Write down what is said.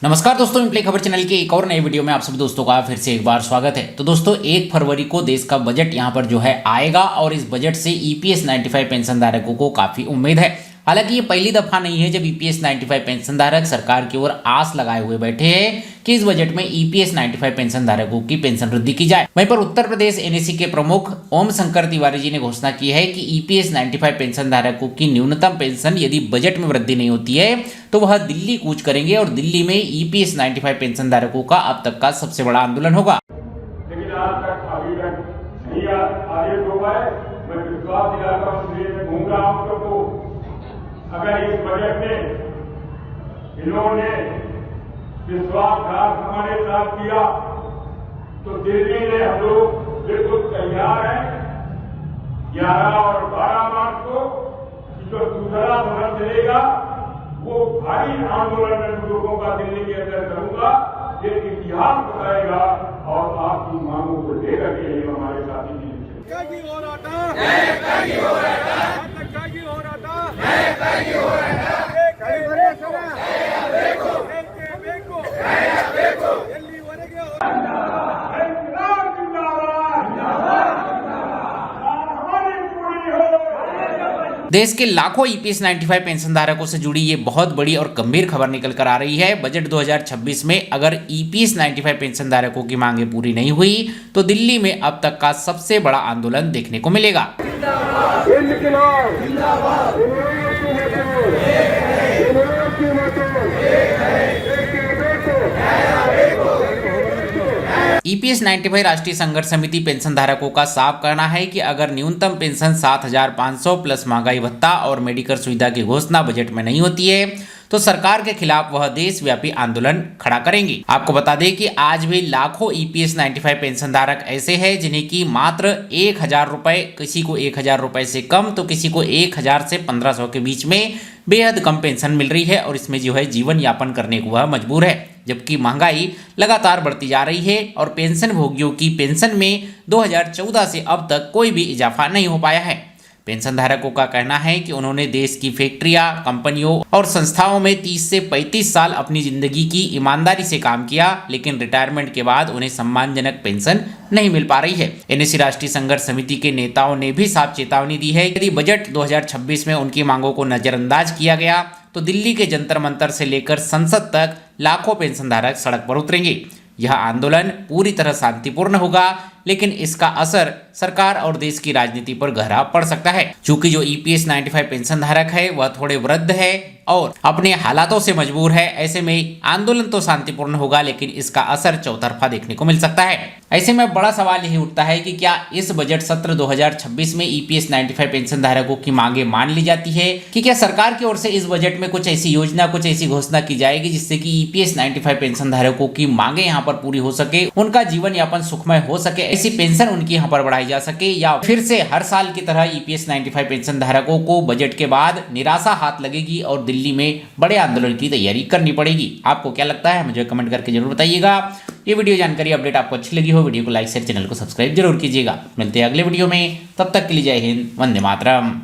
नमस्कार दोस्तों, इम्प्ले खबर चैनल के एक और नए वीडियो में आप सभी दोस्तों का फिर से एक बार स्वागत है। तो दोस्तों 1 फरवरी को देश का बजट यहां पर जो है आएगा और इस बजट से ईपीएस 95 पेंशन धारकों को काफी उम्मीद है। हालांकि ये पहली दफा नहीं है जब ईपीएस 95 पेंशन धारक सरकार की ओर आस लगाए हुए बैठे हैं कि इस बजट में ईपीएस 95 पेंशन धारकों की पेंशन वृद्धि की जाए। वहीं पर उत्तर प्रदेश एनएसी के प्रमुख ओम शंकर तिवारी जी ने घोषणा की है कि ईपीएस 95 पेंशन धारकों की न्यूनतम पेंशन यदि बजट में वृद्धि नहीं होती है तो वह दिल्ली कूच करेंगे और दिल्ली में ईपीएस 95 पेंशन धारकों का अब तक का सबसे बड़ा आंदोलन होगा। लेकिन आज तक अभी तक नहीं आदेश हो पाए। मैं विश्वास दिलाता हूँ, दिल्ली में घूम रहा हूँ सबको, अगर इस बजट में इन्होंने विश्वासघात हमारे साथ किया तो दिल्ली में हम लोग बिल्कुल तैयार हैं 11 और 12 मार्च को जो दूसरा सदन चलेगा वो भारी आंदोलन में लोगों का दिल्ली के अंदर करूंगा। ये इतिहास बताएगा और आपकी मांगों को लेकर के हमारे साथी देश के लाखों ईपीएस 95 पेंशन धारकों से जुड़ी ये बहुत बड़ी और गंभीर खबर निकल कर आ रही है। बजट 2026 में अगर ईपीएस 95 पेंशन धारकों की मांगे पूरी नहीं हुई तो दिल्ली में अब तक का सबसे बड़ा आंदोलन देखने को मिलेगा। ईपीएस 95 राष्ट्रीय संघर्ष समिति पेंशन धारकों का साफ कहना है कि अगर न्यूनतम पेंशन 7,500 प्लस महंगाई भत्ता और मेडिकल सुविधा की घोषणा बजट में नहीं होती है तो सरकार के खिलाफ वह देशव्यापी आंदोलन खड़ा करेंगी। आपको बता दें कि आज भी लाखों ईपीएस 95 पेंशन धारक ऐसे हैं जिन्हें की मात्र 1,000 रुपए, किसी को 1,000 रुपए से कम तो किसी को 1,000 से 1,500 के बीच में बेहद कम पेंशन मिल रही है और इसमें जो है जीवन यापन करने को वह मजबूर है। जबकि महंगाई लगातार बढ़ती जा रही है और पेंशन भोगियों की पेंशन में 2014 से अब तक कोई भी इजाफा नहीं हो पाया है। पेंशन धारकों का कहना है कि उन्होंने देश की फैक्ट्रियां, कंपनियों और संस्थाओं में 30 से 35 साल अपनी जिंदगी की ईमानदारी से काम किया, लेकिन रिटायरमेंट के बाद उन्हें सम्मानजनक पेंशन नहीं मिल पा रही है। एनएसी राष्ट्रीय संघर्ष समिति के नेताओं ने भी साफ चेतावनी दी है कि यदि बजट 2026 में उनकी मांगों को नजरअंदाज किया गया तो दिल्ली के जंतर मंतर से लेकर संसद तक लाखों पेंशन धारक सड़क पर उतरेंगे। यह आंदोलन पूरी तरह शांतिपूर्ण होगा, लेकिन इसका असर सरकार और देश की राजनीति पर गहरा पड़ सकता है। चूंकि जो ईपीएस 95 पेंशन धारक है वह थोड़े वृद्ध है और अपने हालातों से मजबूर है, ऐसे में आंदोलन तो शांतिपूर्ण होगा लेकिन इसका असर चौतरफा देखने को मिल सकता है। ऐसे में बड़ा सवाल यही उठता है कि क्या इस बजट सत्र 2026 में ईपीएस 95 पेंशन धारकों की मांगे मान ली जाती है कि क्या सरकार की ओर से इस बजट में कुछ ऐसी योजना, कुछ ऐसी घोषणा की जाएगी जिससे कि ईपीएस 95 पेंशन धारकों की मांगे यहाँ पर पूरी हो सके, उनका जीवन यापन सुखमय हो सके, ऐसी पेंशन उनकी यहाँ पर बढ़ाई जा सके, या फिर से हर साल की तरह ईपीएस 95 पेंशन धारकों को बजट के बाद निराशा हाथ लगेगी और दिल्ली में बड़े आंदोलन की तैयारी करनी पड़ेगी। आपको क्या लगता है मुझे कमेंट करके जरूर बताइएगा। ये वीडियो जानकारी अपडेट आपको अच्छी लगी हो वीडियो को लाइक शेयर, चैनल को सब्सक्राइब जरूर कीजिएगा। मिलते हैं अगले वीडियो में, तब तक के लिए जय हिंद, वंदे मातरम।